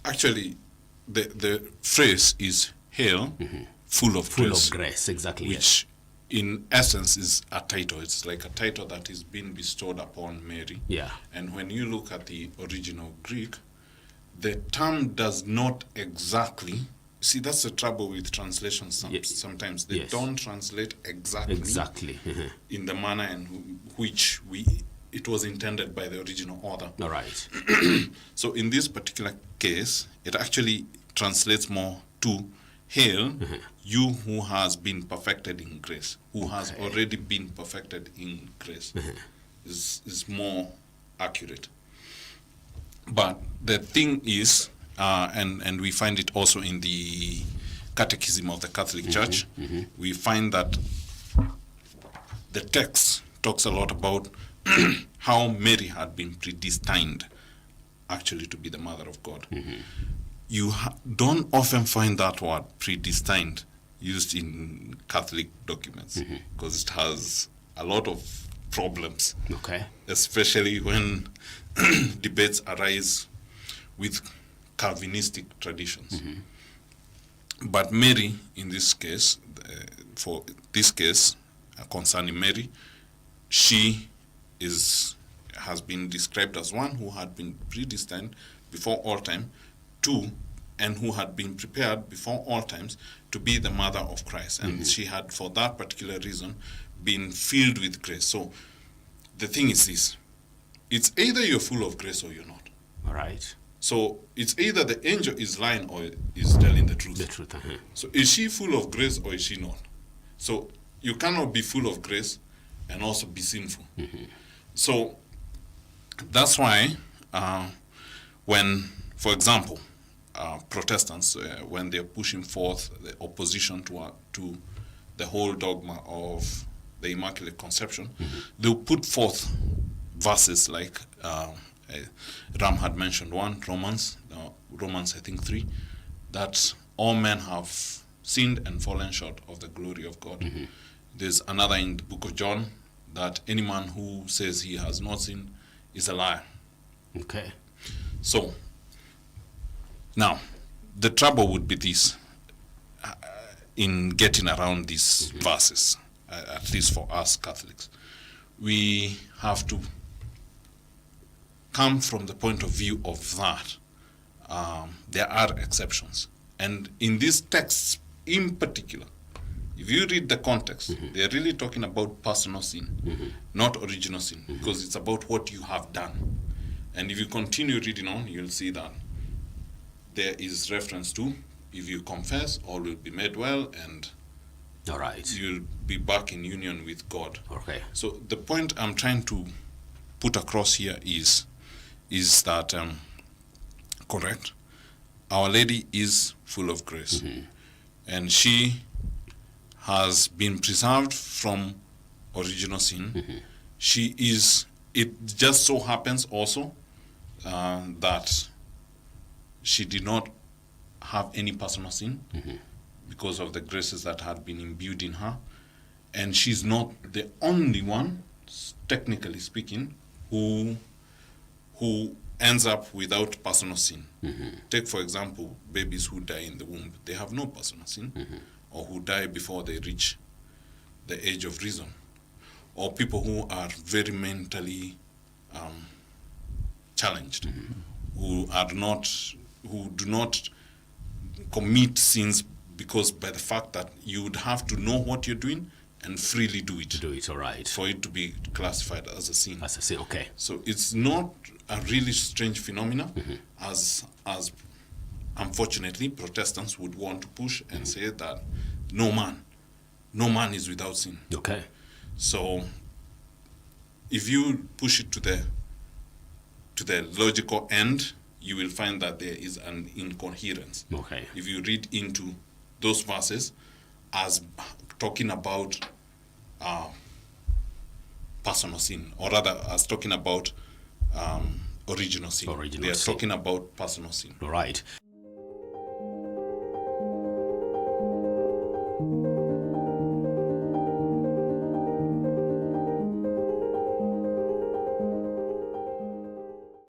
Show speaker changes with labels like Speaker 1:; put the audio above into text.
Speaker 1: Actually, the phrase is "Hail, full of
Speaker 2: Full
Speaker 1: grace,"
Speaker 2: of grace, exactly.
Speaker 1: which in essence is a title. It's like a title that is being bestowed upon Mary.
Speaker 2: Yeah.
Speaker 1: And when you look at the original Greek, the term does not exactly. See, that's the trouble with translations. Sometimes they
Speaker 2: Yes.
Speaker 1: don't translate exactly
Speaker 2: Exactly.
Speaker 1: in the manner in which it was intended by the original author.
Speaker 2: All right.
Speaker 1: So in this particular case, it actually translates more to "Hail, you who has been perfected in grace," who has already been perfected in grace, is more accurate. But the thing is, and we find it also in the Catechism of the Catholic Church, we find that the text talks a lot about how Mary had been predestined actually to be the mother of God. You don't often find that word predestined used in Catholic documents because it has a lot of problems,
Speaker 2: Okay.
Speaker 1: especially when debates arise with Calvinistic traditions. But Mary, in this case, for this case concerning Mary, she has been described as one who had been predestined before all time to, and who had been prepared before all times to be the mother of Christ. And she had, for that particular reason, been filled with grace. So the thing is this: it's either you're full of grace or you're not.
Speaker 2: All right.
Speaker 1: So it's either the angel is lying or is telling the truth.
Speaker 2: The truth.
Speaker 1: So is she full of grace or is she not? So you cannot be full of grace and also be sinful. So that's why when, for example, Protestants, when they're pushing forth the opposition to the whole dogma of the Immaculate Conception, they'll put forth verses like Ram had mentioned one, Romans I think 3, that all men have sinned and fallen short of the glory of God. There's another in the book of John, that any man who says he has not sinned is a liar.
Speaker 2: Okay.
Speaker 1: So now the trouble would be this, in getting around these verses, at least for us Catholics, we have to come from the point of view of that there are exceptions. And in these texts in particular, if you read the context, they're really talking about personal sin, not original sin, because it's about what you have done. And if you continue reading on, you'll see that there is reference to, if you confess, all will be made well, and
Speaker 2: All right.
Speaker 1: you'll be back in union with God.
Speaker 2: Okay.
Speaker 1: So the point I'm trying to put across here is that, correct, Our Lady is full of grace, and she has been preserved from original sin. She is, it just so happens also that she did not have any personal sin because of the graces that had been imbued in her. And she's not the only one, technically speaking, who ends up without personal sin. Take, for example, babies who die in the womb. They have no personal sin, or who die before they reach the age of reason, or people who are very mentally challenged, who do not commit sins because by the fact that you would have to know what you're doing and freely do it.
Speaker 2: Do it, all right.
Speaker 1: For it to be classified as a sin.
Speaker 2: As I say, okay.
Speaker 1: So it's not a really strange phenomena, as unfortunately Protestants would want to push and say that no man is without sin.
Speaker 2: Okay.
Speaker 1: So if you push it to the logical end, you will find that there is an incoherence.
Speaker 2: Okay.
Speaker 1: If you read into those verses as talking about personal sin, or rather as talking about original sin. They are talking about personal sin.
Speaker 2: All right.